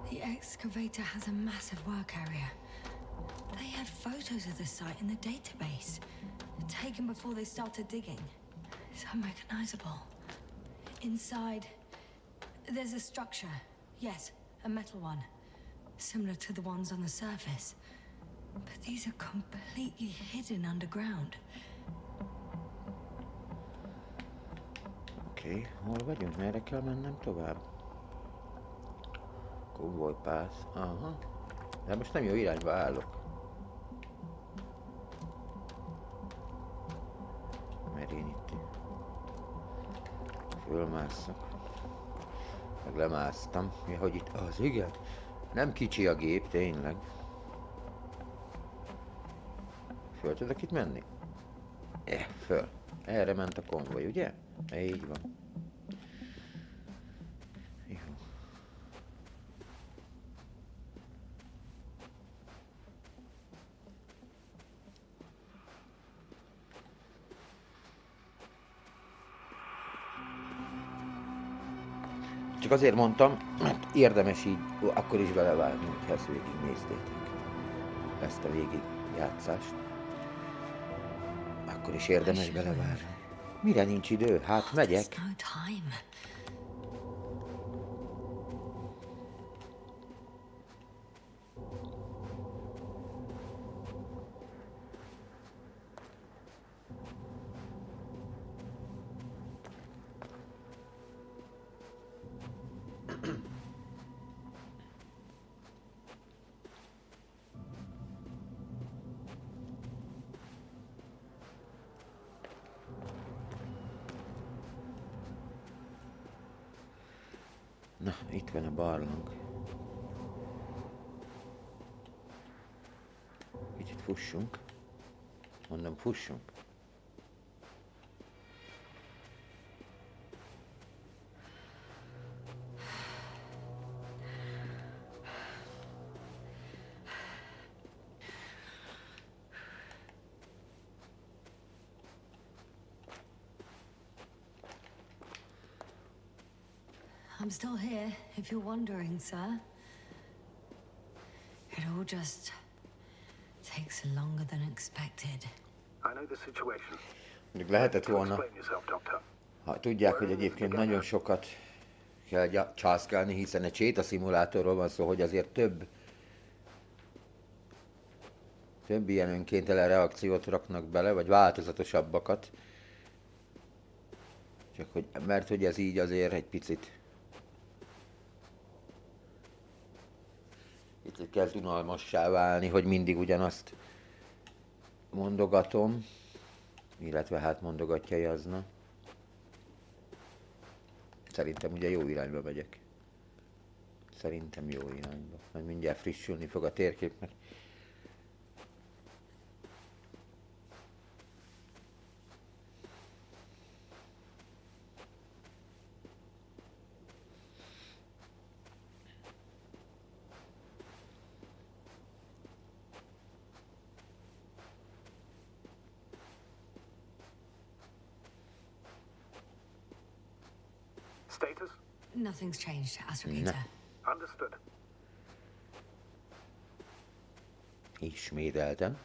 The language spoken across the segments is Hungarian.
The excavator has a massive work area. They had photos of the site in the database, taken before they started digging. It's unrecognizable. Inside, there's a structure. Yes, a metal one. Similar to the ones on the surface. But these are completely hidden underground. Oké, hol vagyunk? Merre kell mennem tovább? Convoy pass. Aha. De most nem jó irányba állok. Mert én itt fölmásszak. Meg lemásztam. Ja, hogy itt az, igen. Nem kicsi a gép, tényleg. Föl tudok itt menni? Föl. Erre ment a konvoj, ugye? Így van. Jó. Csak azért mondtam, mert érdemes így akkor is belevágni, hogy ezt végignéztétek. Ezt a végigjátszást. Akkor is érdemes belevágni. Mire nincs idő? Hát megyek. Na, itt van a barlang. Kicsit fussunk. Mondom, fussunk. I'm still here, if you're wondering, sir. It all just takes longer than expected. I know the situation. Mondjuk lehetett volna, ha tudják, hogy egyébként nagyon sokat kell császkálni, hiszen egy sétaszimulátorról van szó, hogy azért több ilyen önkéntelen reakciót raknak bele, vagy változatosabbakat. Csak hogy, mert hogy ez így azért egy picit kezd unalmassá válni, hogy mindig ugyanazt mondogatom, illetve hát mondogatja Jazna. Szerintem ugye jó irányba megyek. Szerintem jó irányba. Majd mindjárt frissülni fog a térkép, mert Status? Nothing's changed, Astrogator. Understood. Ismételten.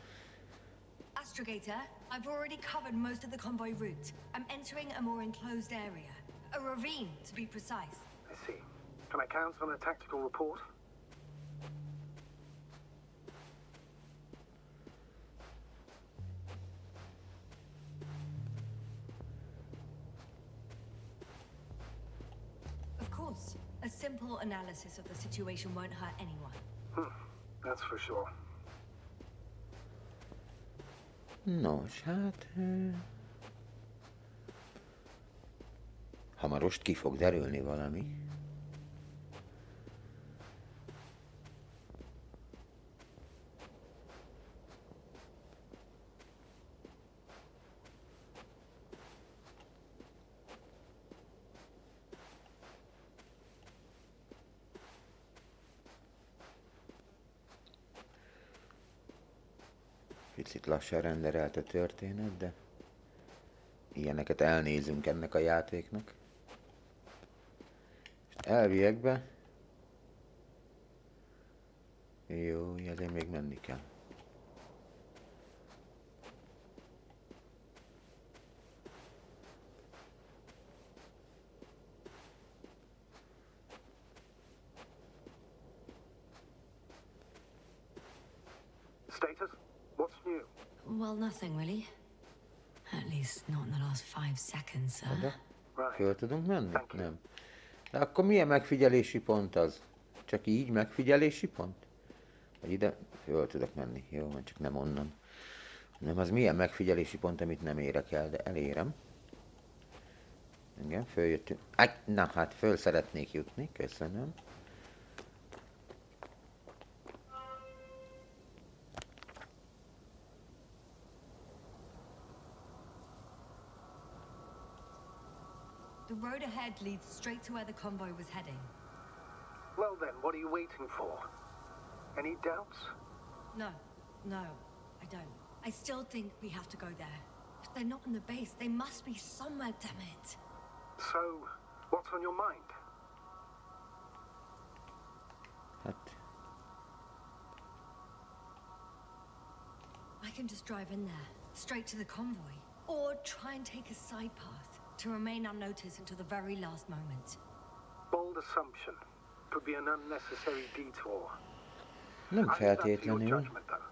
Astrogator, I've already covered most of the convoy route. I'm entering a more enclosed area. A ravine, to be precise. I see. Can I count on a tactical report? Of course. A simple analysis of the situation won't hurt anyone. That's for sure. Nos, hát... hamarost ki fog derülni valami. Picit lassan renderelt a történet, de ilyeneket elnézünk ennek a játéknak. És elviekben Jó, ezért még menni kell. Status? What's new? Well, nothing really. At least not in the last 5 seconds, sir. Oda? Right. Föl tudunk menni? Thank you. Nem. De akkor milyen megfigyelési pont az? Csak így megfigyelési pont? Vagy ide föl tudok menni. Jó, van, csak nem onnan. Nem, az milyen megfigyelési pont, amit nem érek el, de elérem. Igen, följöttünk. Na hát, föl szeretnék jutni, köszönöm. The road ahead leads straight to where the convoy was heading. Well then, what are you waiting for? Any doubts? No, I don't. I still think we have to go there. If they're not in the base, they must be somewhere, damn it. So, what's on your mind? Hát, I can just drive in there, straight to the convoy. Or try and take a side path to remain unnoticed until the very last moment. Bold assumption. Could be an unnecessary detour. nem I leave that to your feltétlenül. judgment, though.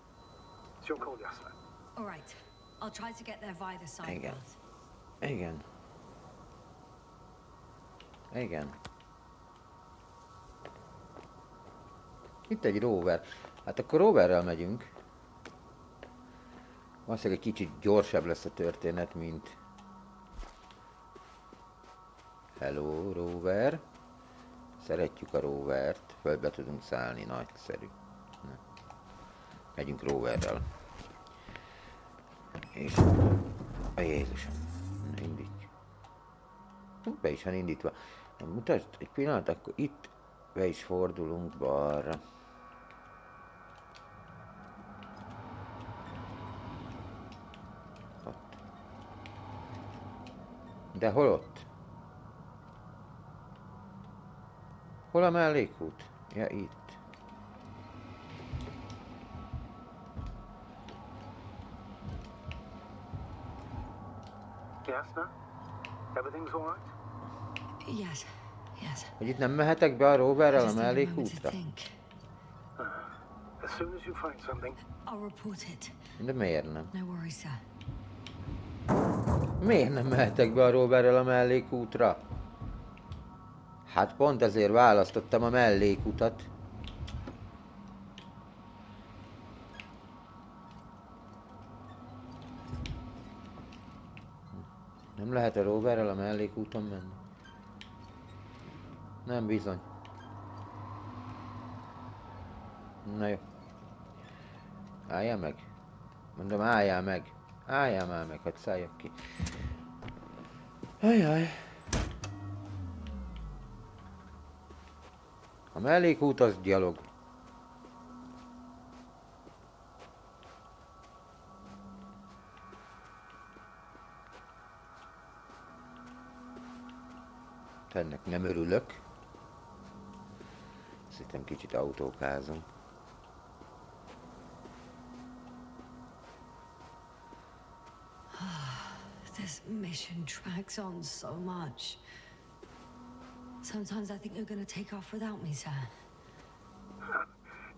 It's your call, Jasper. All right, I'll try to get there via the side Igen. path. Igen. Igen. Itt egy rover. Hát akkor roverrel megyünk. Valószínűleg egy kicsit gyorsabb lesz a történet, mint... Hello, rover. Szeretjük a rovert. Földbe tudunk szállni, nagyszerű. Na. Megyünk roverrel. És... A Jézusom. Na, indítj. Be is van indítva. Na, mutasd egy pillanat, akkor itt be is fordulunk balra. Ott. De hol ott? Hol a mellékút? Ja, itt. Yes, no? Everything's all right? Yes. Hogy itt nem mehetek be a roverrel a Just need a moment to mellékútra? think. As soon as you find something, I'll report it. De miért nem? No worries, sir. Miért nem mehetek be a roverrel a mellékútra? Hát pont ezért választottam a mellékutat. Nem lehet a roverrel a mellékúton menni? Nem bizony. Na jó. Álljál meg. Mondom, álljál meg. Álljál már meg, hát szálljak ki. Ajaj. A mellékút az gyalog. Ennek nem örülök. Szerintem kicsit autókázom. This mission drags on so much. Sometimes I think you're gonna take off without me, sir.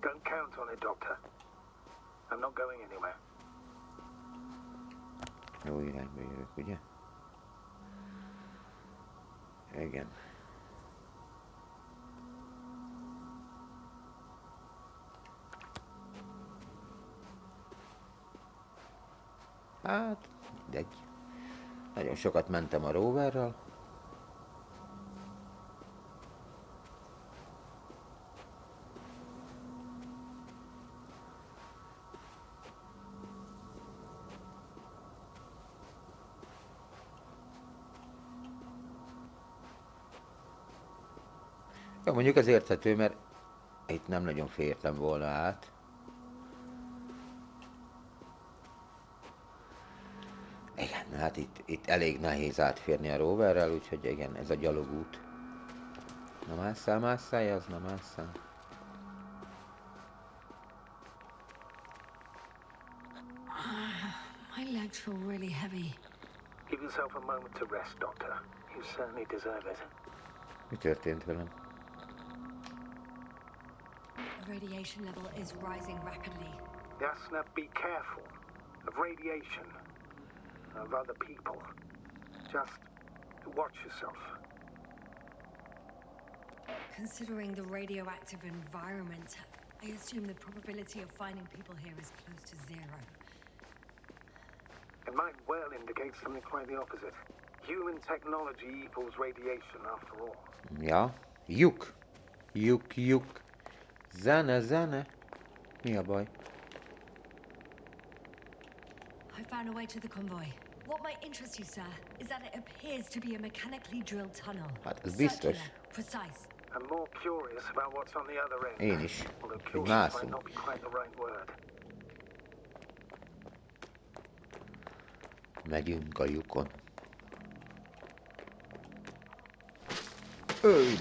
don't count on it, Doctor. I'm not going anywhere. Jó irányba jövök, ugye? Igen. Hát, mindegy. Nagyon sokat mentem a roverral. Jó, mondjuk az érthető, mert itt nem nagyon fértem volna át. Igen, hát itt elég nehéz átférni a roverrel, úgyhogy igen, ez a gyalogút. Na másszál, az, na másszál. legs feel really heavy. Give yourself a moment to rest, Doctor. You certainly deserve it. Mi történt velem? The radiation level is rising rapidly. Yasna, be careful of radiation, of other people. Just watch yourself. Considering the radioactive environment, I assume the probability of finding people here is close to zero. It might well indicate something quite the opposite. Human technology equals radiation, after all. Ja, lyuk. Lyuk. Zene. Mi a baj? I found a way to the convoy. What might interest you, sir, is that it appears to be a mechanically drilled tunnel. Hát ez biztos. Circular, precise. I'm more curious about what's on the other end. Én is. Although Hogy curious might mászunk. not be quite the right word. Megyünk a lyukon. Ügyes.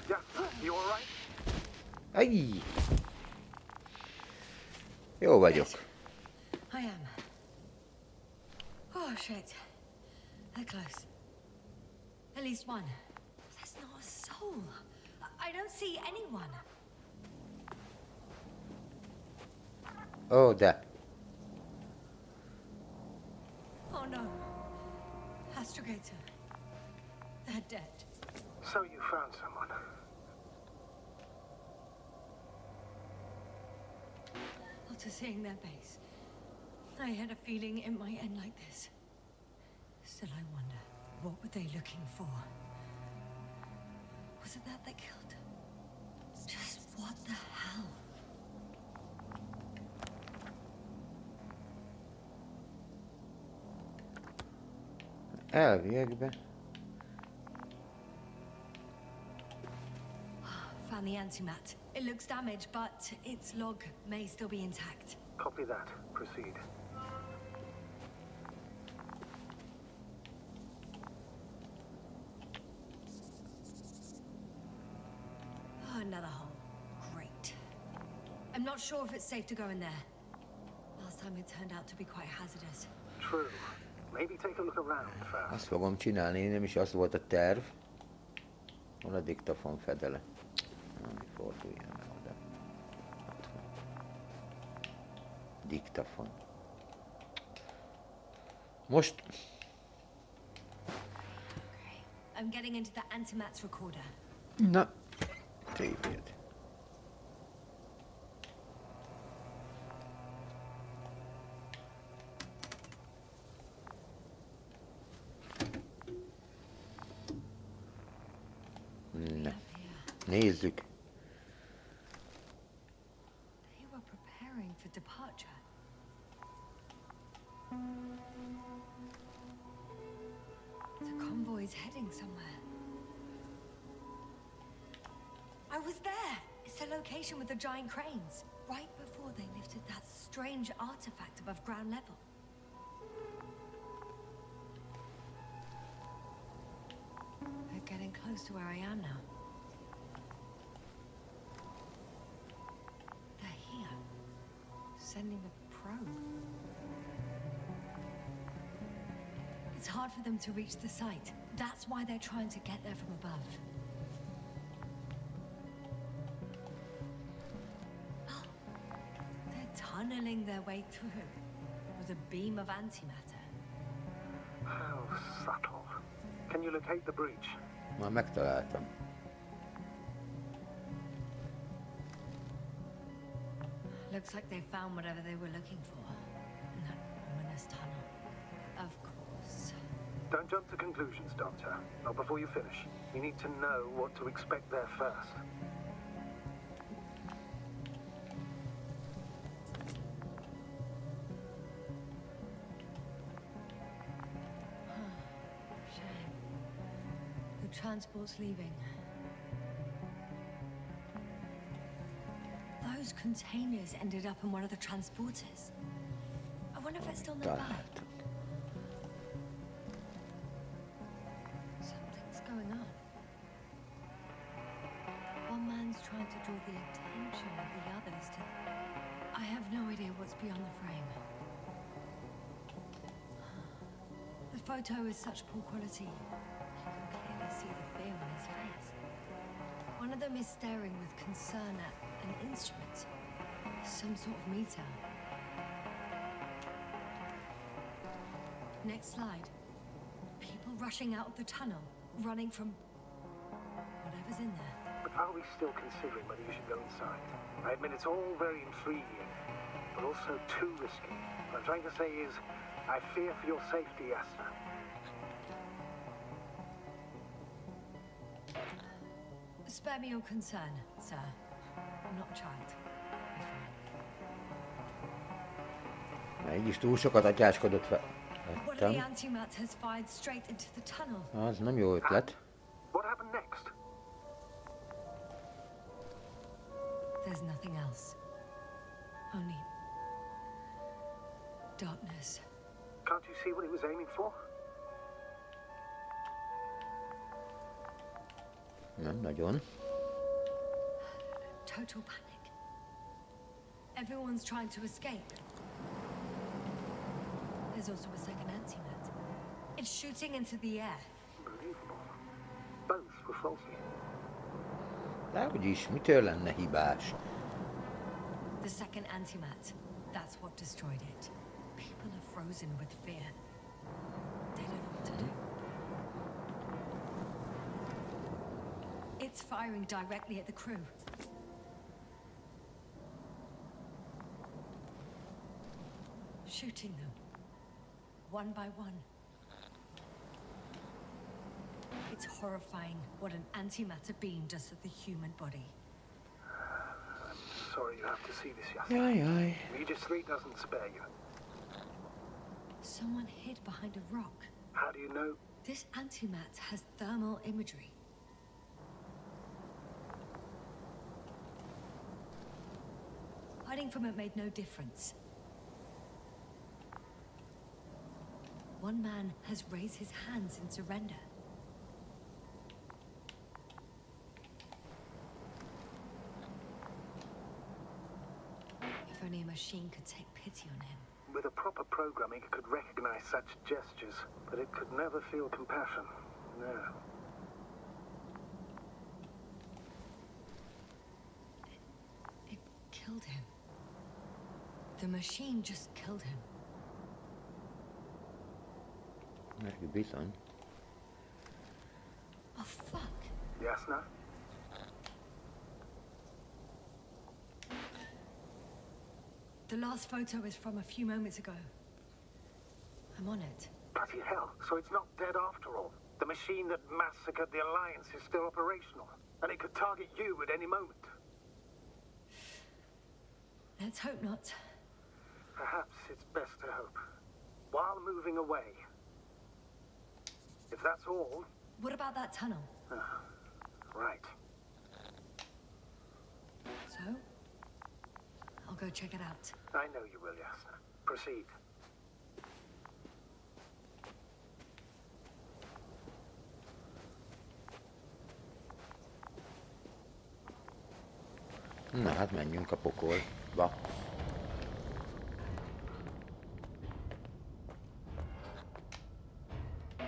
Yasna, you alright? Ajj! Jó vagyok. I am. Oh, shit. They're close. At least one. There's not a soul. I don't see anyone. Ó, de. Oh, no. Astrogator. They're dead. So you found someone. After seeing their base, I had a feeling it might end like this. Still, I wonder, what were they looking for? Was it that they killed? Just what the hell? Elviekbe. Found the antimat. It looks damaged, but its log may still be intact. Copy that. Proceed. Oh, another hole. Great. I'm not sure if it's safe to go in there. Last time it turned out to be quite hazardous. True. Maybe take a look around first. Azt fogom csinálni, nem is az volt a terv. Hol a diktafon fedele? Forduljál meg oda. Ott van. Diktafon. Most... Okay. I'm getting into the antimat's recorder. Na, tépjed. Na, nézzük. They were preparing for departure. The convoy's heading somewhere. I was there! It's the location with the giant cranes. Right before they lifted that strange artifact above ground level. They're getting close to where I am now. They're here. Sending a probe. It's hard for them to reach the site. That's why they're trying to get there from above. Oh, they're tunneling their way through with a beam of antimatter. How subtle. Can you locate the breach? Már megtaláltam. Looks like they found whatever they were looking for in that ominous tunnel. Of course. Don't jump to conclusions, Doctor. Not before you finish. You need to know what to expect there first. Shame. The transport's leaving. Those containers ended up in one of the transporters. I wonder if it's still nearby. Találtam. Something's going on. One man's trying to draw the attention of the others to... I have no idea what's what's beyond the frame. The photo is such poor quality. You can clearly see the fear on his face. One of them is staring with concern at an instrument. Some sort of meter. Next slide. People rushing out of the tunnel, running from whatever's in there. But are we still considering whether you should go inside? I admit it's all very intriguing, but also too risky. What I'm trying to say is, I fear for your safety, Yasna. Spare me your concern, sir. I'm not a child. Be Így is túl sokat atyáskodott fel. fine. One of the antimats has fired straight into the tunnel. Az nem jó ötlet. What happened next? There's nothing else. Only darkness. Can't you see what he was aiming for? Nem nagyon. Total panic. Everyone's trying to escape. There's also a second antimat. It's shooting into the air. Unbelievable. Both were faulty. Dehogy is, mitől lenne hibás? The second antimat. That's what destroyed it. People are frozen with fear. They don't know what to do. It's firing directly at the crew. Shooting them. One by one. It's horrifying what an antimatter beam does to the human body. I'm sorry you have to see this, Yasna. Jaj, jaj. Regis 3 doesn't spare you. Someone hid behind a rock. How do you know? This antimat has thermal imagery. Hiding from it made no difference. One man has raised his hands in surrender. If only a machine could take pity on him. With a proper programming, it could recognize such gestures, but it could never feel compassion. No. It killed him. The machine just killed him. Meg bizony. Oh, fuck. Yasna? The last photo is from a few moments ago. I'm on it. Bloody hell, so it's not dead after all. The machine that massacred the Alliance is still operational, and it could target you at any moment. Let's hope not. Perhaps it's best to hope. While moving away. If that's all... What about that tunnel? Right. So? I'll go check it out. I know you will, Yasna. Proceed. Na hát menjünk a pokolba.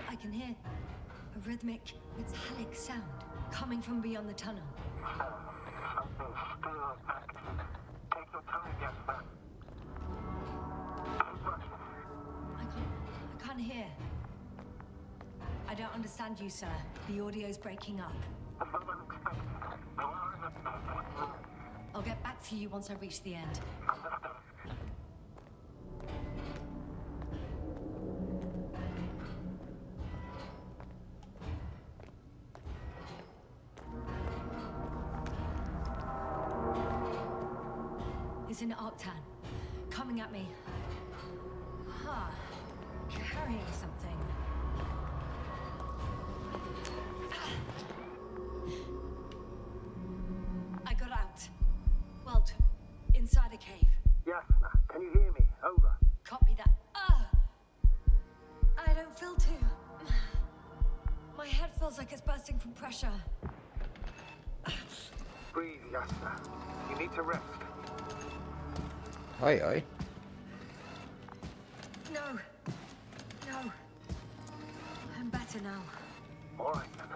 I can hear a rhythmic, metallic sound coming from beyond the tunnel. Something still active. Take your time, Yasna. I can't hear. I don't understand you, sir. The audio's breaking up. I'll get back to you once I reach the end. It's in Arctan, coming at me. Carrying something. I got out. Well, inside a cave. Yasna, can you hear me? Over. Copy that. I don't feel too. My head feels like it's bursting from pressure. Breathe, Yasna. You need to rest. Ajaj. No. No. I'm better now. All right, then.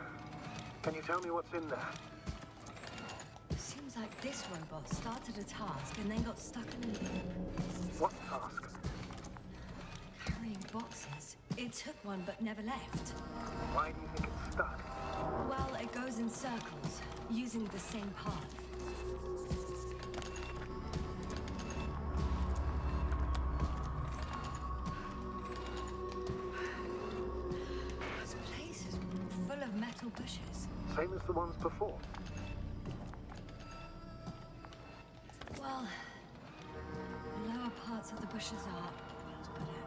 Can you tell me what's in there? Seems like this robot started a task and then got stuck in a loop. What task? Carrying boxes. It took one but never left. Why do you think it's stuck? Well, it goes in circles, using the same path. This place is full of metal bushes. Same as the ones before. Well, the lower parts of the bushes are, let's put it,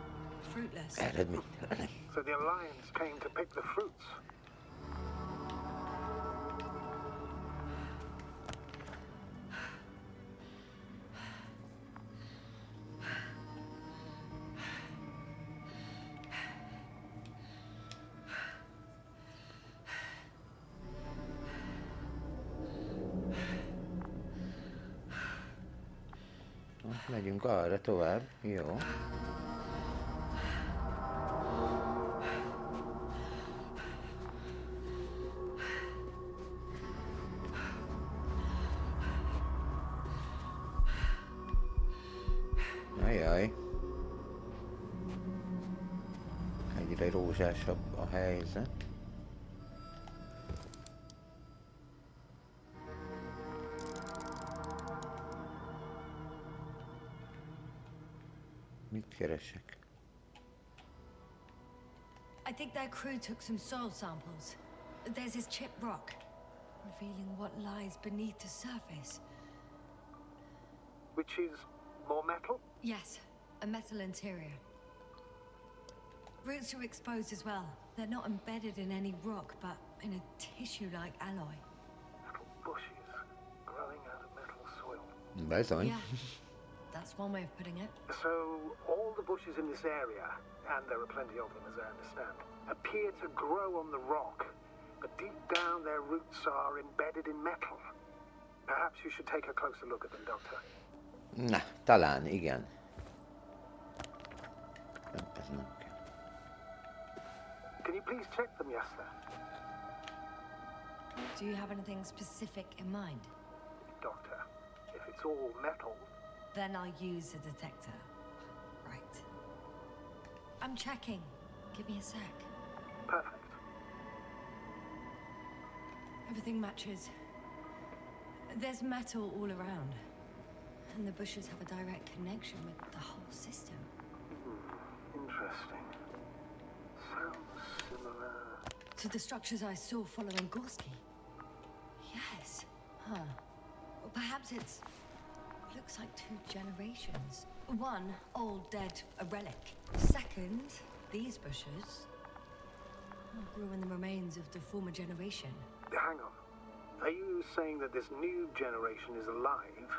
fruitless. Eredmény. So the Alliance came to pick the fruits. Megyünk arra tovább. Jó. Ajaj. Egyre rózsásabb a helyzet. Mit keresek? I think their crew took some soil samples. There's this chipped rock, revealing what lies beneath the surface. Which is more metal? Yes, a metal interior. Roots are exposed as well. They're not embedded in any rock, but in a tissue-like alloy. Little bushes growing out of metal soil. Bizony. Yeah, that's one way of putting it. So all the bushes in this area, and there are plenty of them as I understand, appear to grow on the rock, but deep down their roots are embedded in metal. Perhaps you should take a closer look at them, Doctor. Na, talán igen. Ez nem kell. Can you please check them, Yasta? Do you have anything specific in mind? Doctor, if it's all metal, Then I'll use a detector. Right. I'm checking. Give me a sec. perfect. Everything matches. There's metal all around. And the bushes have a direct connection with the whole system. Interesting. Sounds similar. To the structures I saw following Gorski. Yes. Huh. Or perhaps it's... looks like two generations. One, old, dead, a relic. Second, these bushes grew in the remains of the former generation. Hang on. Are you saying that this new generation is alive?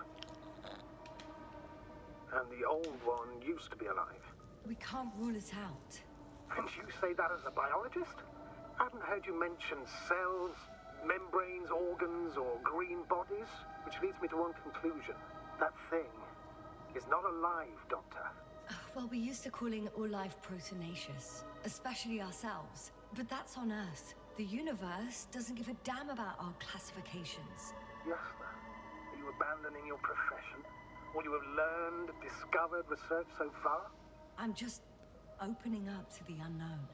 And the old one used to be alive? We can't rule it out. And you say that as a biologist? I haven't heard you mention cells, membranes, organs, or green bodies, which leads me to one conclusion. That thing is not alive, Doctor. Well, we're used to calling all life proteinaceous, especially ourselves. But that's on Earth. The universe doesn't give a damn about our classifications. Yes, ma'am. Are you abandoning your profession? All you have learned, discovered, researched so far? I'm just opening up to the unknown.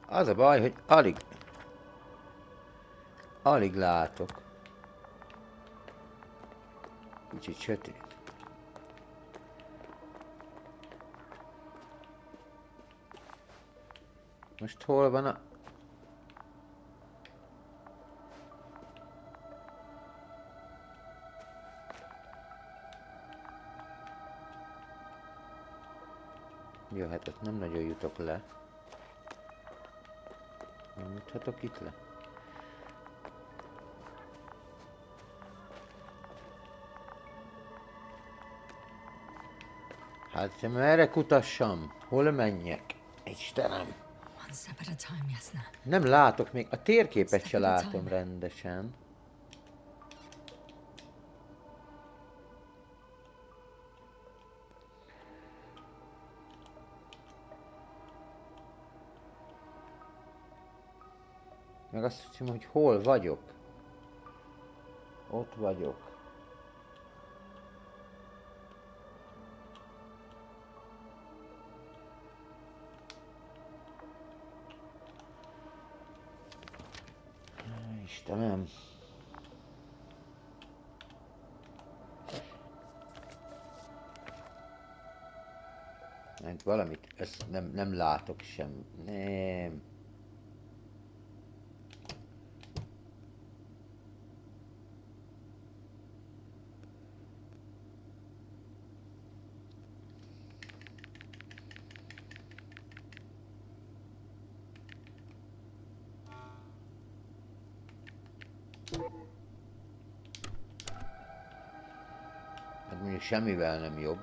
Az a baj, hogy alig látok. Kicsit sötét. Most hol van a... Jó, hát ott nem nagyon jutok le. Nem juthatok itt le? Hát merre kutassam? Hol menjek? Istenem! One step at a time, Jasna. Nem látok még, a térképet se látom rendesen. Meg azt hiszem, hogy hol vagyok. Ott vagyok. Istenem. Meg valamit, ezt nem látok sem. Nem. Hát mondjuk semmivel nem jobb.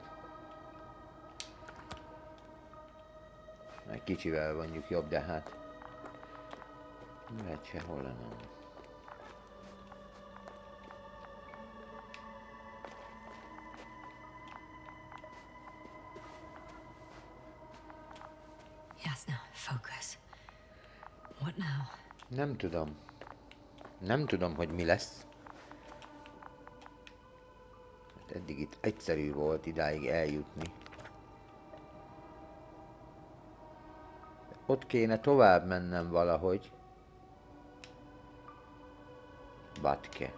Egy kicsivel mondjuk jobb, de hát... Lehet sehol nem. Jasna, focus. What now? Nem tudom. Nem tudom, hogy mi lesz. Hát eddig itt egyszerű volt idáig eljutni. Ott kéne tovább mennem valahogy. Batke.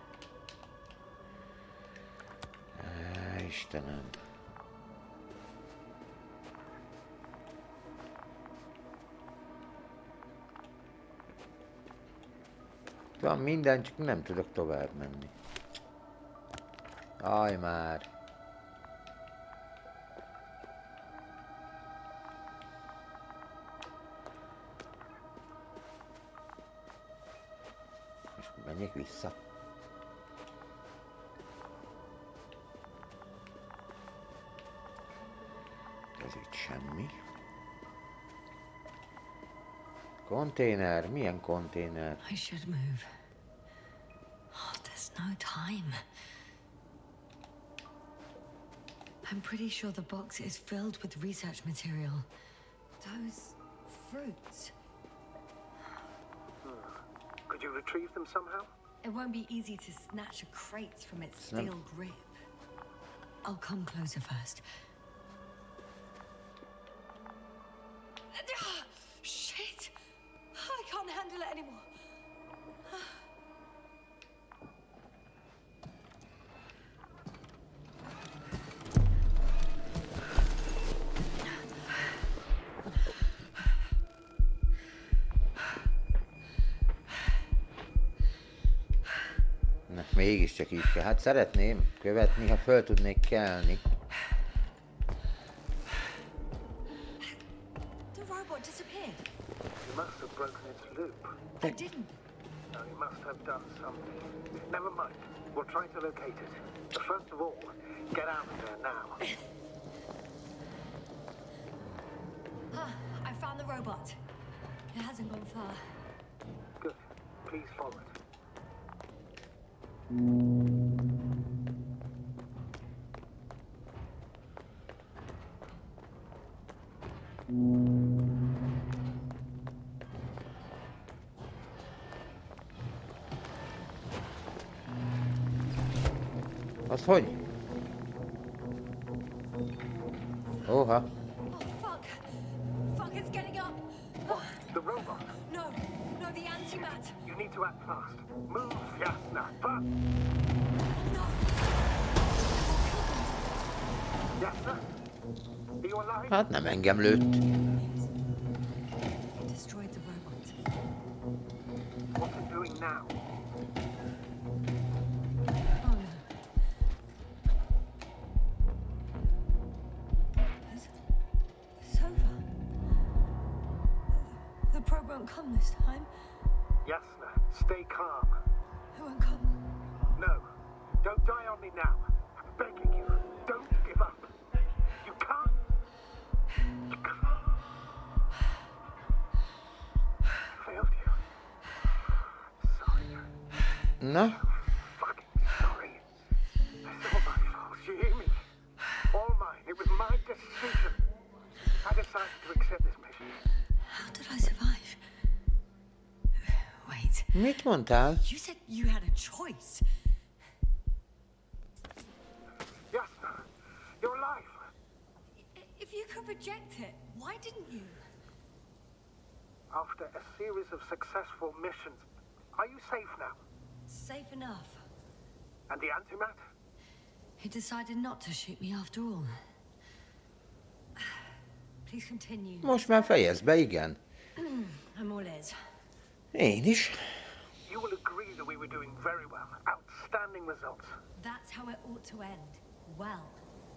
Istenem. Van minden, csak nem tudok tovább menni. Aj már. Most menjek vissza. Ez itt semmi. Konténer? Milyen konténer? I should move. Oh, there's no time. I'm pretty sure the box is filled with research material. Those fruits. Could you retrieve them somehow? It won't be easy to snatch a crate from its steel grip. I'll come closer first. Shit! I can't handle it anymore. Na, mégiscsak így kell. Hát szeretném követni, ha föl tudnék kelni. The robot disappeared. You must have broken its loop. I didn't. No, you must have done something. Never mind. We'll try to locate it. But first of all, get out of there now. I found the robot. It hasn't gone far. Good. Please follow it. Az hogy? Oha. Oh, fuck. Fuck, it's getting up. The robot. No, no, the antimat. You need to act fast. Move, Jasna. Fast. No. Jasna? Are you alive? Hát nem engem lőtt. It destroyed the robot. What's it doing now? Oh no. It's over. The probe won't come this time. Jasna, stay calm. It won't come. No, don't die on me now. I'm begging you. Don't give up. You can't Failed you. Sorry. Na? Fucking sorry. It's all my fault. You hear me? All mine. It was my decision. I decided to accept this mission. How did I survive? Wait. Mit mondtál? You said you had a choice. Yes, you're alive. If you could reject it, why didn't you? After a series of successful missions, are you safe now? Safe enough. And the antimat? He decided not to shoot me after all. Please continue. Most már fejezd be, igen. I'm all ears. Én is. You will agree that we were doing very well. Outstanding results. That's how it ought to end. Well.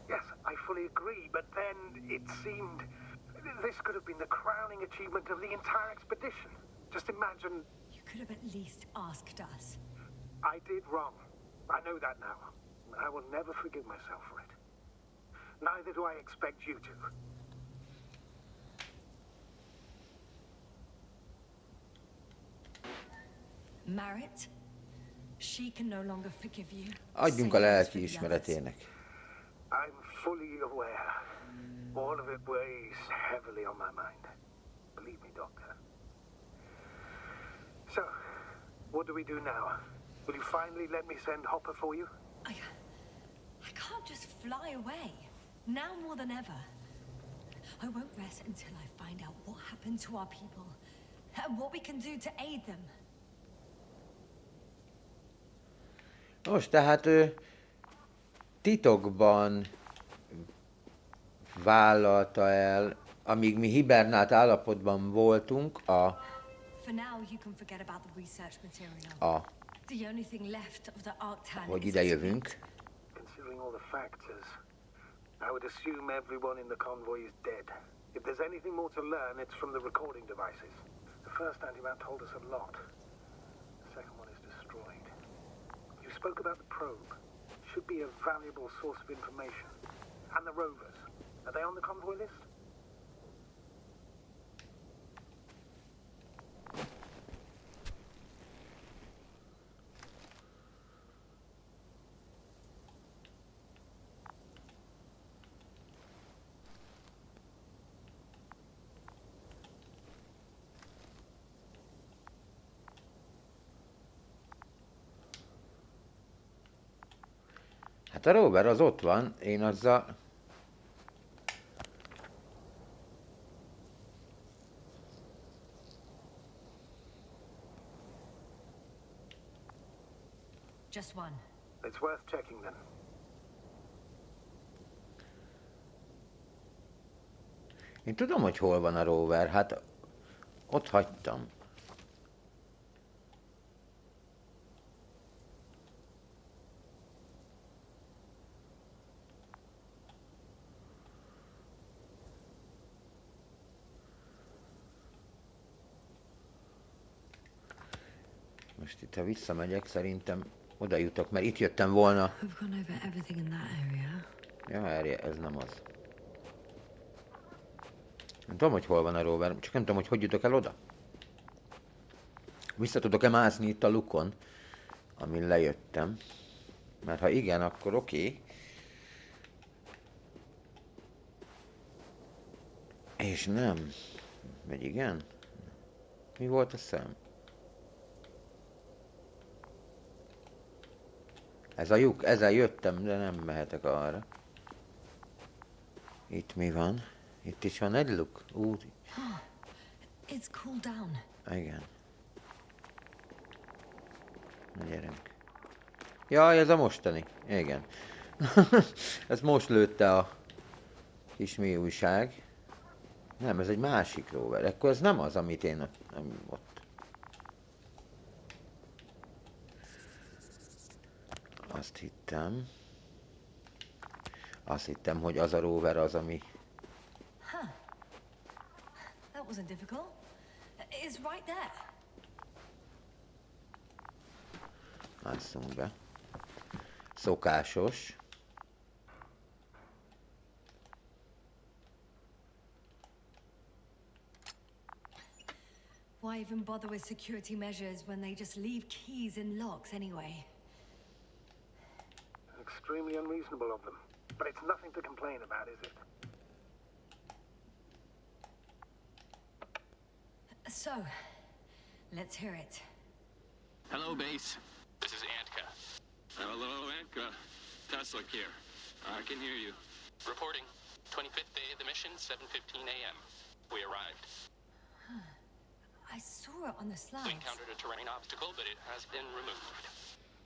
Yes, I fully agree, but then it seemed this could have been the crowning achievement of the entire expedition. Just imagine. You could have at least asked us. I did wrong. I know that now. I will never forgive myself for it. Neither do I expect you to. Marit, she can no longer forgive you. Adjunk a lelki ismeretének. I'm fully aware. All of it weighs heavily on my mind. Believe me, Doctor. So, what do we do now? Will you finally let me send Hopper for you? I can't just fly away. Now more than ever. I won't rest until I find out what happened to our people and what we can do to aid them. Most tehát ő titokban vállalta el, amíg mi hibernált állapotban voltunk, For now you can forget about the research material. The only thing left of the Arctan hogy is ide jövünk. Considering all the factors, I would assume everyone in the convoy is dead. If there's anything more to learn, it's from the recording devices. The first antimat told us a lot. The second one is destroyed. You spoke about the probe. Should be a valuable source of information. And the rovers. Are they on the convoy list? Hát a rover az ott van, én azzal... Just one. It's worth checking then. Én tudom, hogy hol van a rover, hát ott hagytam. Most itt, ha visszamegyek, szerintem oda jutok, mert itt jöttem volna. We've gone over everything in that area. Ja, erre, ez nem az. Nem tudom, hogy hol van a rover, csak nem tudom, hogy jutok el oda. Vissza tudok-e mászni itt a lukon, amin lejöttem. Mert ha igen, akkor oké. És nem. Vagy igen? Mi volt a szem? Ez a lyuk, ezzel jöttem, de nem mehetek arra. Itt mi van? Itt is van egy luk? It's cooled down. Igen. Na gyerünk. Jaj, ez a mostani. Igen. Ez most lőtte a kis mi újság. Nem, ez egy másik rover. Akkor ez nem az, amit én ott. Azt hittem. Azt hittem, hogy az a rover az, ami... That wasn't difficult. It's right there. Másszunk be. Szokásos. even bother with security measures when they just leave keys in locks anyway. Extremely unreasonable of them. But it's nothing to complain about, is it? So, let's hear it. Hello, base. This is Antka. Hello, Antka. Tesla here. I can hear you. Reporting. 25th day of the mission, 7:15 a.m. We arrived. I saw it on the We slides. encountered a terrain obstacle, but it has been removed.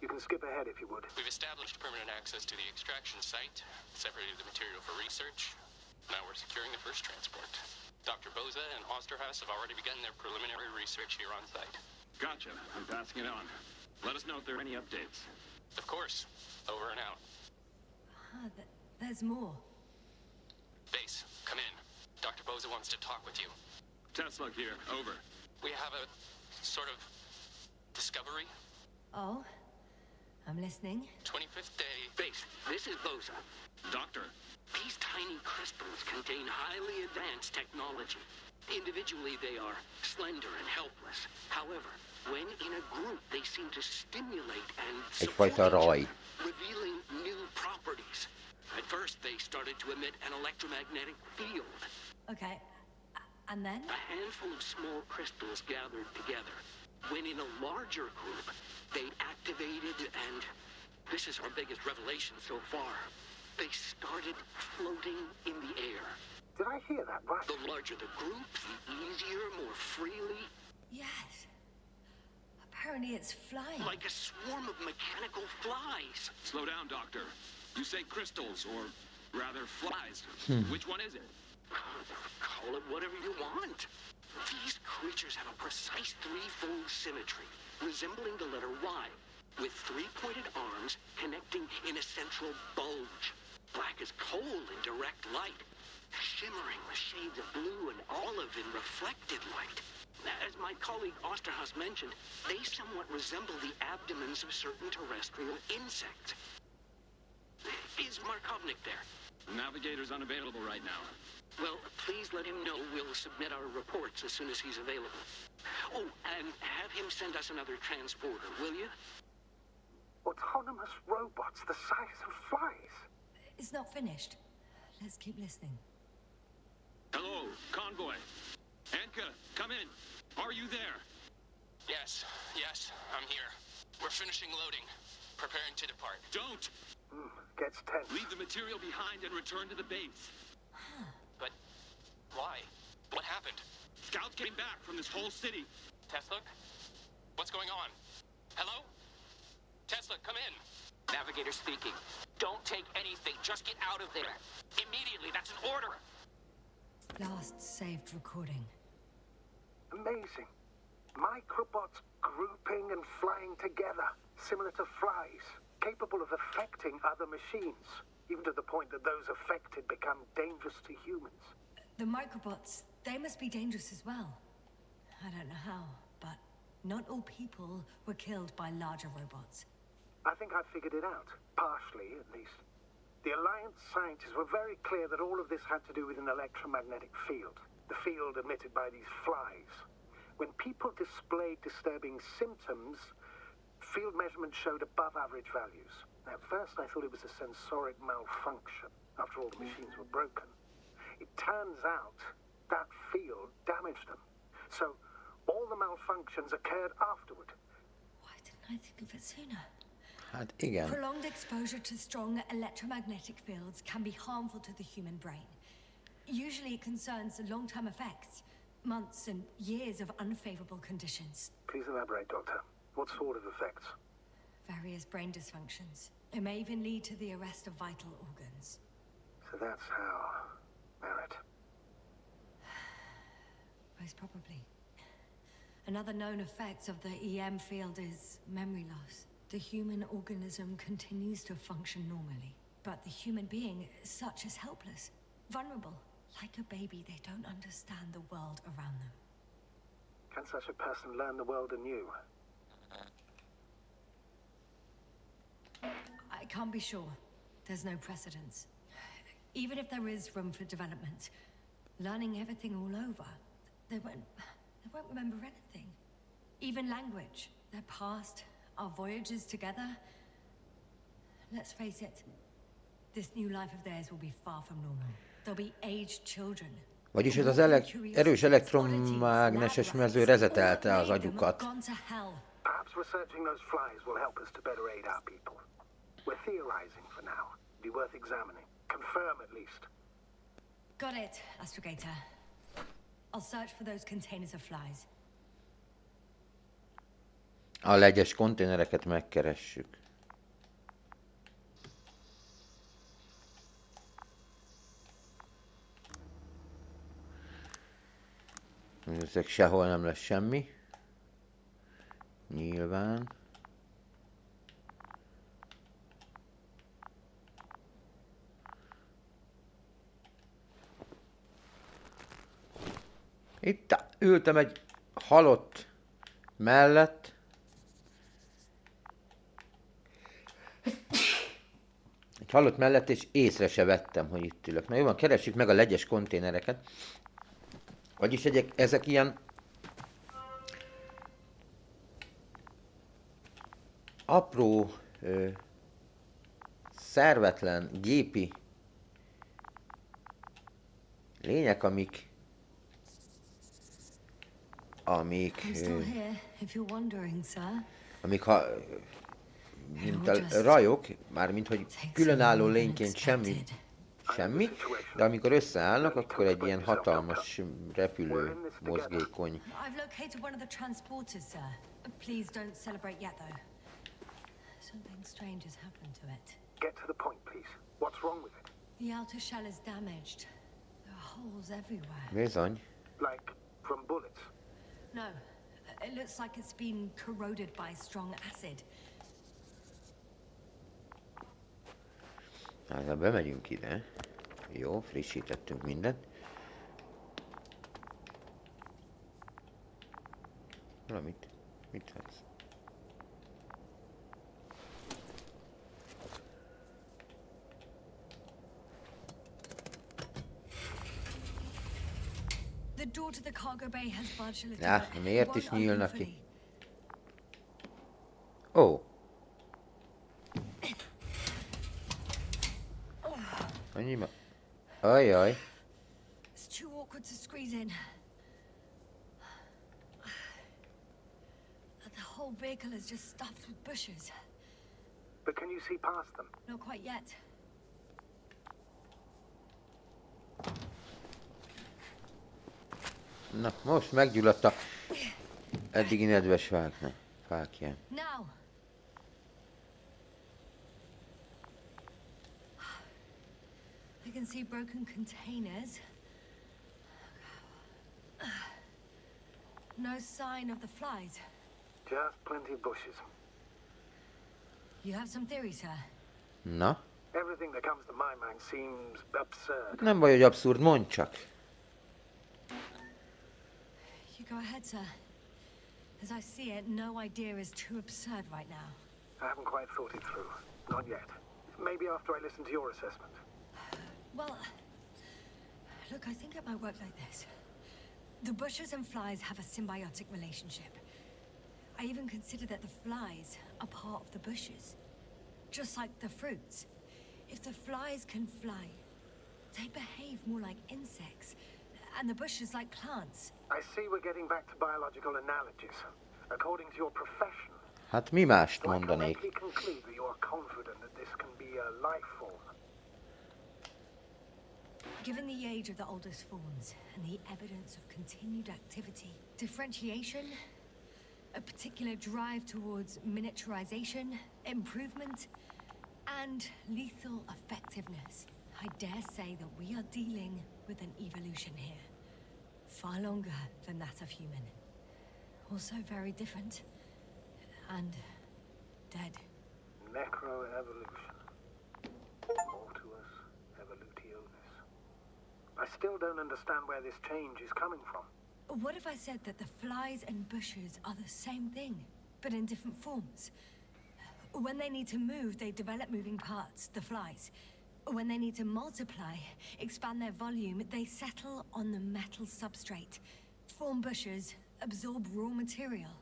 You can skip ahead if you would. We've established permanent access to the extraction site, separated the material for research. Now we're securing the first transport. Dr. Boza and Osterhaus have already begun their preliminary research here on site. Gotcha. I'm passing it on. Let us know if there are any updates. Of course. Over and out. There's more. Base, come in. Dr. Boza wants to talk with you. Tesla here. Over. We have a sort of discovery. Oh? I'm listening. 25th day. Base, this is Boza. Doctor. These tiny crystals contain highly advanced technology. Individually, they are slender and helpless. However, when in a group, they seem to stimulate and support Egyfajta each raj. other, revealing new properties. At first, they started to emit an electromagnetic field. Okay. And then? A handful of small crystals gathered together. When in a larger group, they activated and... this is our biggest revelation so far. They started floating in the air. Did I hear that right? The larger the group, the easier, more freely. Yes. Apparently it's flying. Like a swarm of mechanical flies. Slow down, Doctor. You say crystals, or rather flies. Which one is it? Call it whatever you want. These creatures have a precise threefold symmetry, resembling the letter Y, with three-pointed arms connecting in a central bulge. Black as coal in direct light, shimmering with shades of blue and olive in reflected light. As my colleague Osterhaus mentioned, they somewhat resemble the abdomens of certain terrestrial insects. Is Markovnik there? The navigator's unavailable right now. Well, please let him know we'll submit our reports as soon as he's available. Oh, and have him send us another transporter, will you? Autonomous robots the size of flies. It's not finished. Let's keep listening. Hello, convoy. Antka, come in. Are you there? Yes, I'm here. We're finishing loading. Preparing to depart. Don't! Gets tense. Leave the material behind and return to the base. But why? What happened? Scouts came back from this whole city. Tesla? What's going on? Hello? Tesla, come in. Navigator speaking. Don't take anything. Just get out of there. Immediately. That's an order. Last saved recording. Amazing. Microbots grouping and flying together, similar to flies, capable of affecting other machines, even to the point that those affected become dangerous to humans. The microbots, they must be dangerous as well. I don't know how, but not all people were killed by larger robots. I think I figured it out, partially at least. The Alliance scientists were very clear that all of this had to do with an electromagnetic field, the field emitted by these flies. When people displayed disturbing symptoms, field measurements showed above average values. At first I thought it was a sensoric malfunction. After all, the machines were broken. It turns out that field damaged them. So all the malfunctions occurred afterward. Why didn't I think of it sooner? Hát igen. Prolonged exposure to strong electromagnetic fields can be harmful to the human brain. Usually it concerns the long-term effects, months and years of unfavorable conditions. Please elaborate, Doctor. What sort of effects? Various brain dysfunctions. It may even lead to the arrest of vital organs. So that's how... Merit. Most probably. Another known effect of the EM field is memory loss. The human organism continues to function normally, but the human being as such is helpless, vulnerable. Like a baby, they don't understand the world around them. Can such a person learn the world anew? I can't be sure. There's no precedence. Even if there is room for development, learning everything all over, they won't... They won't remember anything. Even language, their past, our voyages together. Let's face it, this new life of theirs will be far from normal. They'll be aged children. Vagyis ez az erős elektromágneses mező rezetelte az agyukat. Perhaps researching those flies will help us to better aid our people. We're theorizing for now. Be worth examining. Confirm at least. Got it, Astrogator. I'll search for those containers of flies. A legyes konténereket megkeressük. Ezek sehol nem lesz semmi. Nyilván. Itt ültem egy halott mellett. Egy halott mellett, és észre se vettem, hogy itt ülök. Na jó van, keressük meg a legyes konténereket. Vagyis ezek ilyen apró, szervetlen, gépi lények, amik mint a rajok, mármint hogy különálló lényként semmi, de amikor összeállnak, akkor egy ilyen hatalmas, repülő, mozgékony. I've located one of the transporters, sir. Please don't celebrate yet, though. Something strange has happened to it. Get to the point, please. What's wrong with it? The outer shell is damaged. There are holes everywhere. Bizony. Like from bullets? No. It looks like it's been corroded by strong acid. Hát, bemegyünk ide. Jó, frissítettünk mindent. Valamit. Mit látsz? The door to the cargo bay has budged a little. Ja, miért is nyílnak ki? Ó. Annyiba. Ajjaj. It's too awkward to squeeze in. The whole vehicle is just stuffed with bushes. But can you see past them? Not quite yet. Na, most meggyulladt a eddigi nedves fákján. Now. I can see broken containers. No sign of the flies. Just plenty of bushes. You have some theory, sir? Na? Everything that comes to my mind seems absurd. Nem baj, hogy abszurd, mondd csak. You go ahead, sir. As I see it, no idea is too absurd right now. I haven't quite thought it through. Not yet. Maybe after I listen to your assessment. Well, look, I think it might work like this. The bushes and flies have a symbiotic relationship. I even consider that the flies are part of the bushes. Just like the fruits. If the flies can fly, they behave more like insects, and the bushes like plants. I see we're getting back to biological analogies. According to your profession, Hát mi mást so I can mondanék? make you conclude that you are confident that this can be a life form. Given the age of the oldest forms and the evidence of continued activity, differentiation, a particular drive towards miniaturization, improvement, and lethal effectiveness, I dare say that we are dealing with an evolution here. Far longer than that of human. Also very different. And dead. Necroevolution. Mortuus evolutionis. I still don't understand where this change is coming from. What if I said that the flies and bushes are the same thing, but in different forms? When they need to move, they develop moving parts, the flies. When they need to multiply, expand their volume, they settle on the metal substrate, form bushes, absorb raw material,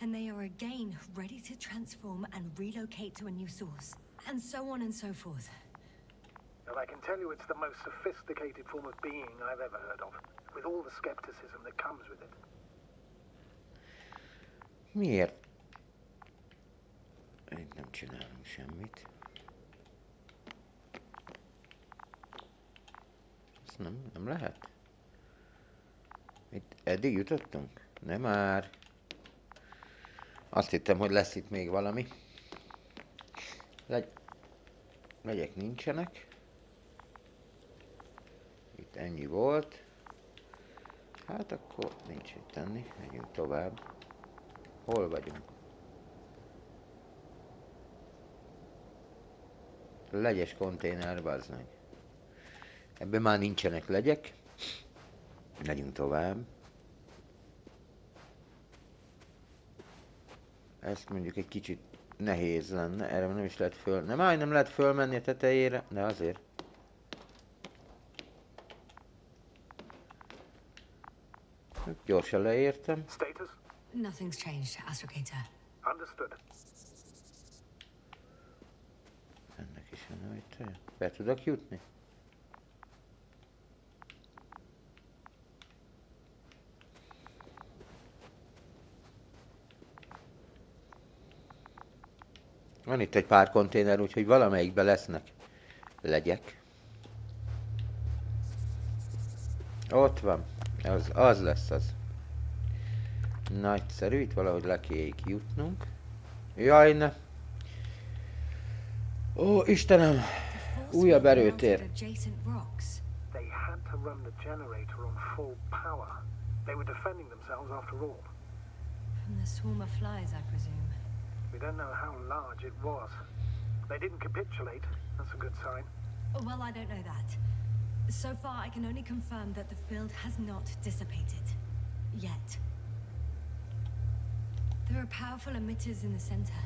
and they are again ready to transform and relocate to a new source, and so on and so forth. And I can tell you it's the most sophisticated form of being I've ever heard of, with all the skepticism that comes with it. Miért? Itt nem csinálunk semmit. Ezt nem lehet? Itt eddig jutottunk? Nem már. Azt hittem, hogy lesz itt még valami. Legyek nincsenek. Itt ennyi volt. Hát akkor nincs itt tenni. Megyünk tovább. Hol vagyunk? Legyes konténer, bazd meg. Ebben már nincsenek legyek. Megyünk tovább. Ezt mondjuk egy kicsit nehéz lenne. Erre nem is lehet nem lehet fölmenni a tetejére, de azért. Gyorsan leértem. Status? Nothing's changed, Astrogator. Understood. Ennek is van ajtaja. Be tudok jutni? Van itt egy pár konténer, úgyhogy valamelyikben lesznek legyek. Ott van. Az lesz az. Nagyszerű, itt valahogy le kék jutnunk. Jaj, ne. Ó, Istenem! Újabb erőtér. They had to run the generator on full power. They were defending themselves after all. From the swarm of flies, I presume. We don't know how large it was. They didn't capitulate. That's a good sign. Well, I don't know that. So far, I can only confirm that the field has not dissipated. Yet. There are powerful emitters in the center.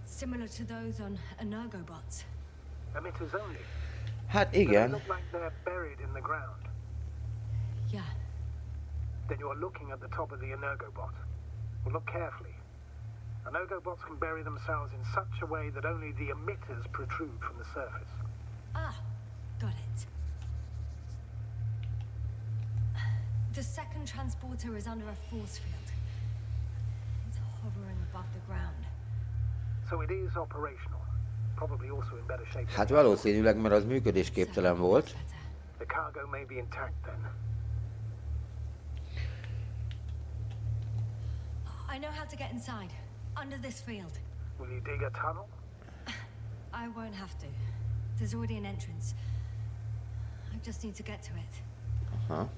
Similar to those on energobots. Emitters only. Hát They igen. look like they're buried in the ground. Yeah. Then you're looking at the top of the energobot. Well, look carefully. Energobots can bury themselves in such a way that only the emitters protrude from the surface. Ah, got it. The second transporter is under a force field. It's hovering above the ground. So it is operational. Probably also in better shape. Hát valószínűleg, mert az működésképtelen volt. The cargo may be intact then. I know how to get inside. Under this field. Will you dig a tunnel? I won't have to. There's already an entrance. I just need to get to it. Aha.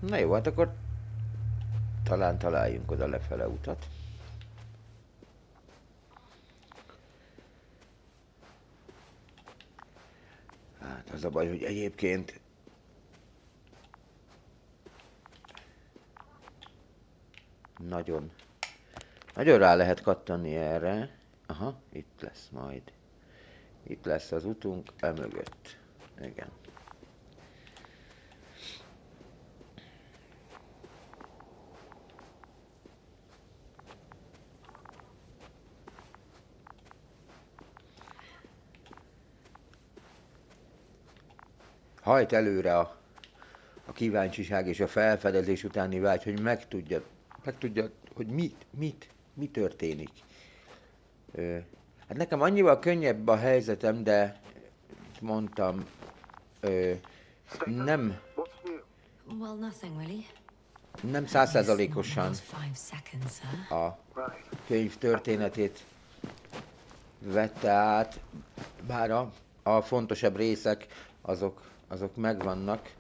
Na jó, hát akkor talán találjunk oda lefele utat. Hát az a baj, hogy egyébként nagyon rá lehet kattani erre. Aha, itt lesz majd. Itt lesz az utunk, emögött. Igen. Hajt előre a kíváncsiság és a felfedezés utáni vágy, hogy megtudja, hogy mi történik. Hát nekem annyival könnyebb a helyzetem, de mondtam, nem Well, nothing really. nem 100%-osan 5 seconds, huh? a könyv történetét vette át, bár a fontosabb részek azok megvannak.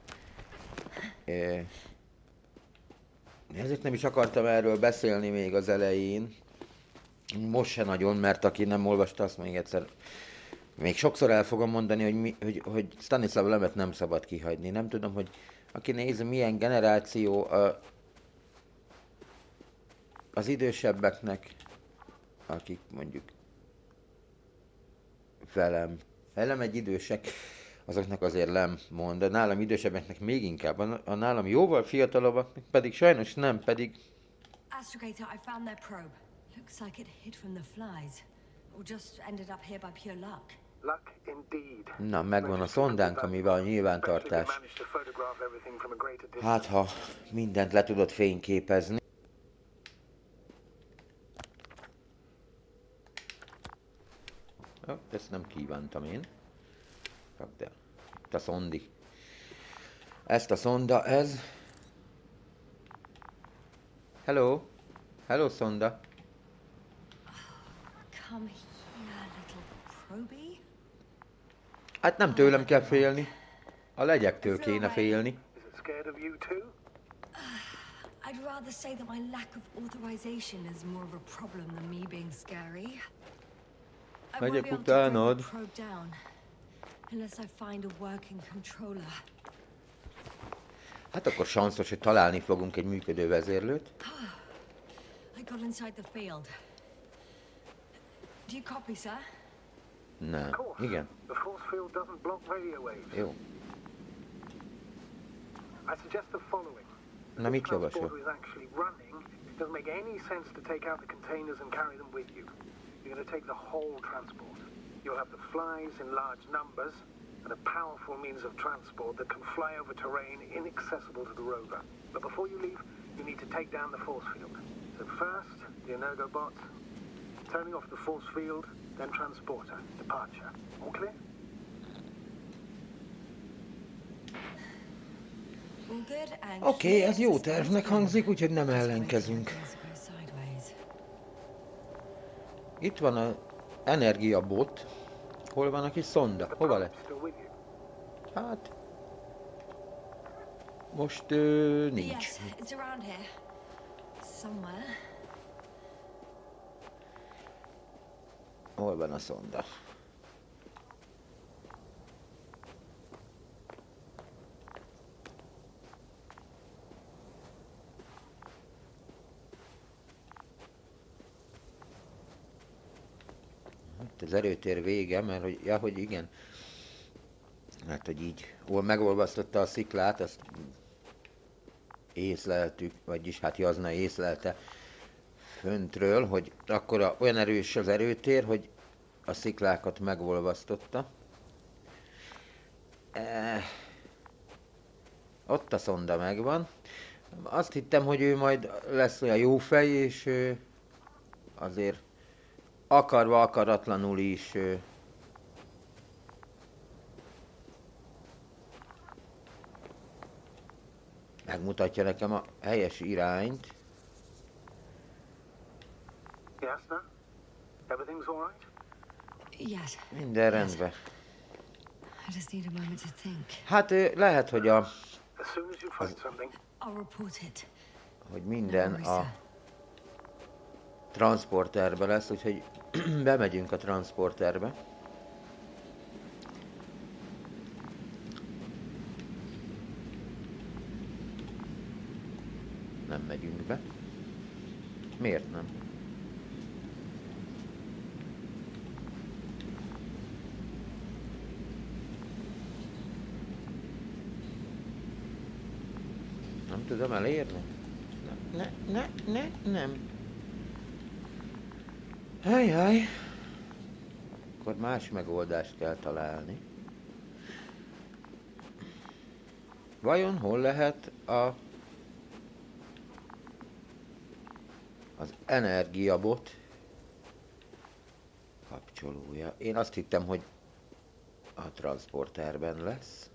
Ezért nem is akartam erről beszélni még az elején. Most se nagyon, mert aki nem olvasta, azt még egyszer, még sokszor el fogom mondani, hogy Stanislav Lemet nem szabad kihagyni. Nem tudom, hogy aki nézi, milyen generáció az idősebbeknek, akik mondjuk velem egy idősek, azoknak azért lemond, a nálam idősebbeknek még inkább, a nálam jóval fiatalabbaknak pedig sajnos nem, pedig... Astrogator, I found their probe. Looks like it hid from the flies. Or just ended up here by pure luck. Luck indeed. Na, megvan a szondánk, amivel a nyilvántartás. Hát, ha mindent le tudod fényképezni. Ezt nem kívántam én. Kapd el. Itt a szondi. Ezt a szonda, ez... Hello? Hello, szonda. Come here, little probie. Hát nem tőlem kell félni. A legyektől kéne félni. Is it scared of you too? I'd rather say that my lack of authorization is more of a problem than me being scary. I won't be Megyek able to bring utánad. the probe down unless I find a working controller. Hát akkor sanszos, hogy találni fogunk egy működő vezérlőt. I got inside the field. Do you copy, sir? Nem. Of course. Igen. The force field doesn't block radio waves. Jó. I suggest the following. Na, mit This javasol? transporter is actually running. It doesn't make any sense to take out the containers and carry them with you. You're going to take the whole transport. You'll have the flies in large numbers and a powerful means of transport that can fly over terrain inaccessible to the rover. But before you leave, you need to take down the force field. So first, the Energobot, turning off the force field, then transporter, departure. All clear? All good and Oké, ez jó tervnek hangzik, úgyhogy nem ellenkezünk. Itt van az energiabot. Hol van a kis szonda? Hova lett? Still with you? Hát... Most nincs. Yes, it's around here. Somewhere. Hol van a szonda? Hát az erőtér vége, mert hogy, ja, hogy igen. Hát, hogy így megolvasztotta a sziklát, azt észleltük, vagyis hát Jazna észlelte föntről, hogy akkor olyan erős az erőtér, hogy a sziklákat megolvasztotta. Ott a szonda megvan. Azt hittem, hogy ő majd lesz olyan jó fej, és azért akarva, akaratlanul is megmutatja nekem a helyes irányt. Yes, no? Everything's all right? Yes. Minden rendben. I just need a moment to think. Hát lehet, hogy As soon as you find something, I'll report it. hogy minden a transporterbe lesz, úgyhogy bemegyünk a transporterbe. Nem megyünk be. Miért nem? Nem tudom elérni? Nem. Ajaj. Akkor más megoldást kell találni. Vajon hol lehet az energiabot kapcsolója? Én azt hittem, hogy a transporterben lesz.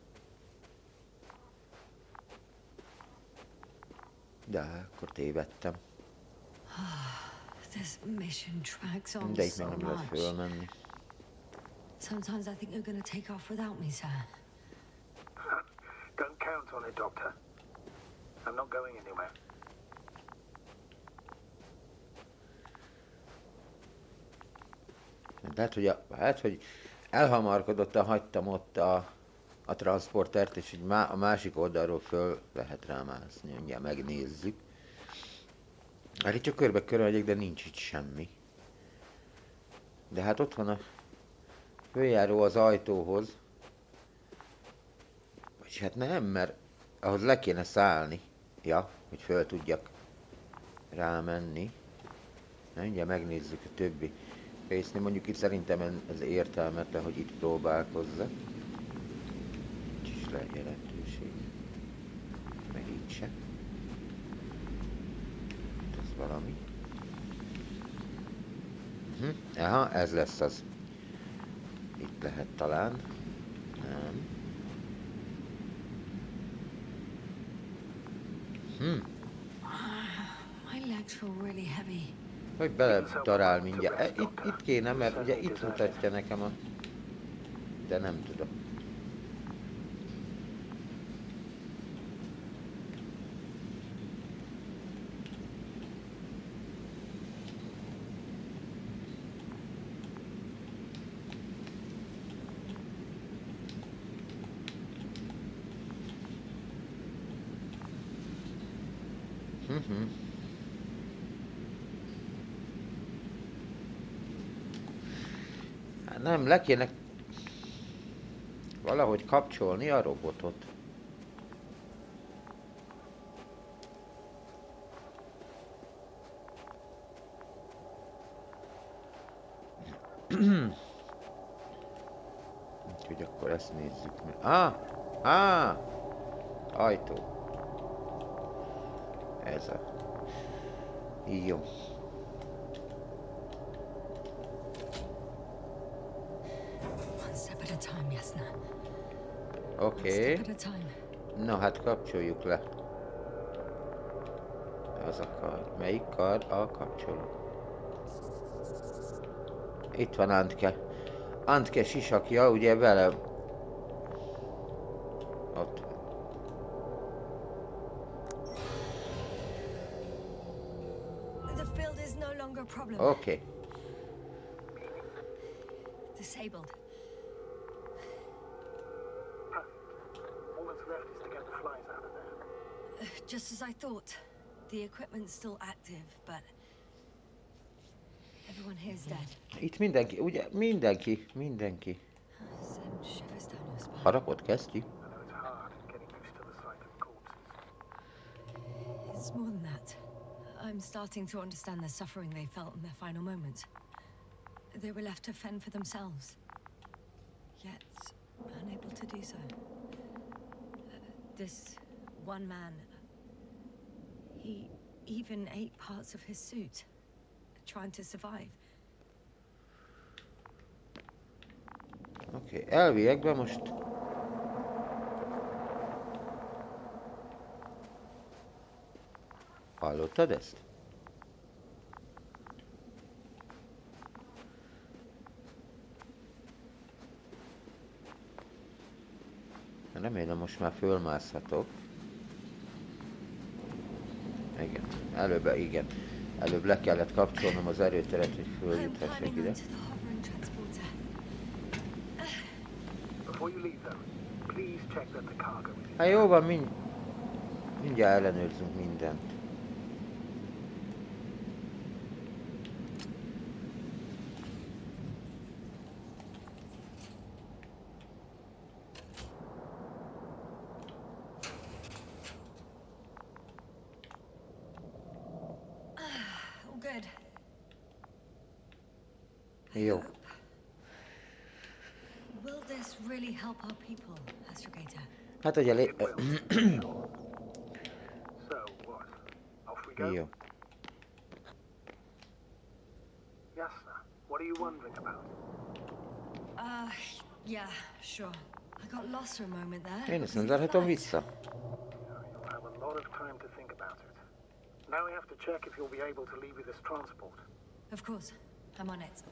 De akkor tévedtem. This mission drags on De itt so még nem lehet much. fölmenni. Sometimes I think you're gonna take off without me, sir. don't count on it, Doctor. I'm not going anywhere. Lehet, hogy elhamarkodottan hagytam ott a transportert, és így a másik oldalról föl lehet rámászni. Mindjárt megnézzük. Hát itt csak körbe-körbe megyek, de nincs itt semmi. De hát ott van a főjáró az ajtóhoz. Hát nem, mert ahhoz le kéne szállni. Ja, hogy föl tudjak rámenni. Na, mindjárt megnézzük a többi résznél. Mondjuk itt szerintem ez értelmetlen, hogy itt próbálkozzak. Nincs is le jelentőség. Meg így se. Itt ez valami. Aha, ez lesz az. Itt lehet talán. Nem. My legs feel really heavy. Hogy bele darál mindjárt. Itt kéne, mert ugye itt mutatja nekem a... De nem tudom. Nem, le kéne valahogy kapcsolni a robotot. Úgyhogy akkor ezt nézzük meg. Ajtó. Ez a... Jó. One step at a time, Jasna. Oké. One step at a time. Na hát kapcsoljuk le. Az a kar. Melyik kar? A kapcsoló. Itt van Antke. Antke sisakja, ugye vele... Ott. The field is no longer a problem. Oké. Disabled. All that's left is to get the flies out of there. Just as I thought. The equipment's still active, but everyone here's dead. Itt mindenki, ugye? Mindenki. Send shivers down your spine. Harapot kezdjük. I know it's hard getting used to the sight of corpses. It's more than that. I'm starting to understand the suffering they felt in their final moments. They were left to fend for themselves, yet unable to do so. This one man, he even ate parts of his suit, trying to survive. Oké, elviekben most... Hallottad ezt? Remélem most már fölmászhatok. Igen, igen. Előbb le kellett kapcsolnom az erőteret, hogy I'm följuthassak climbing ide. onto the hovering transporter. Before you leave, though, please check that the cargo is Hát jó van, mindjárt ellenőrzünk mindent. All good. Jó. Will this really help our people, Astrogator? Hát ugye So, what? Off we go? Jó. Jasna, what are you wondering about? Yeah, sure. I got lost for a moment there. Én ezt nem zárhatom Flight. vissza. You'll have a lot of time to think about it. Now we have to check if you'll be able to leave with this transport. Of course, I'm on it.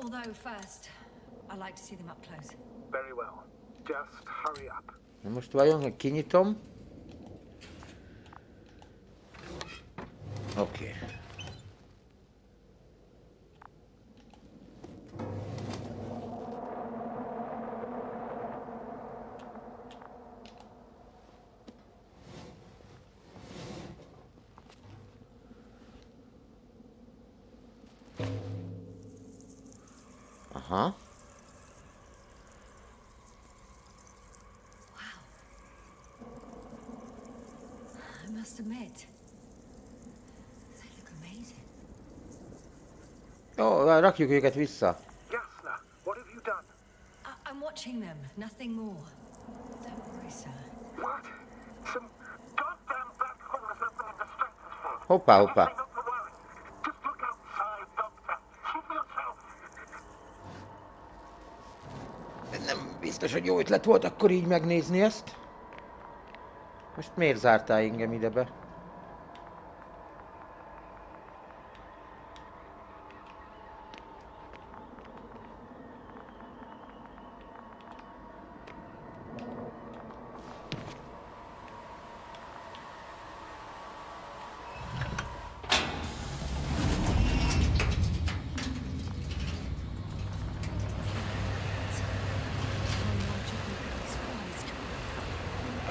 Although first, I like to see them up close. Very well. Just hurry up. Na most vajon, hogy kinyitom? Oké. Aha. Ó, rakjuk őket vissza. Jasna, what have you done? I'm watching them, nothing more. Don't worry, sir. What? Some goddamn black holes have been in the stratosphere. Hoppá, hoppá. Not to worry. Just look outside, Doctor. See for yourself. Nem biztos, hogy jó ötlet volt akkor így megnézni ezt. Most miért zártál engem idebe?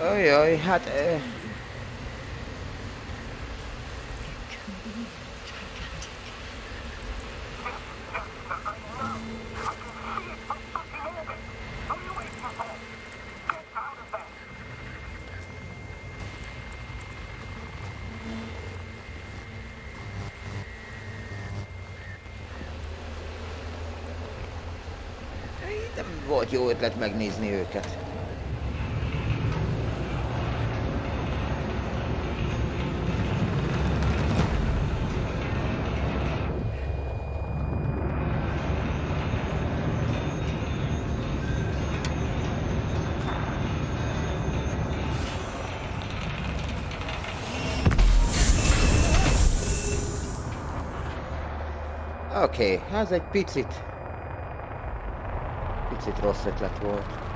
Ajaj, hát... It can be gigantic. Nem volt jó ötlet megnézni őket. Oké, ez egy picit rossz ötlet volt.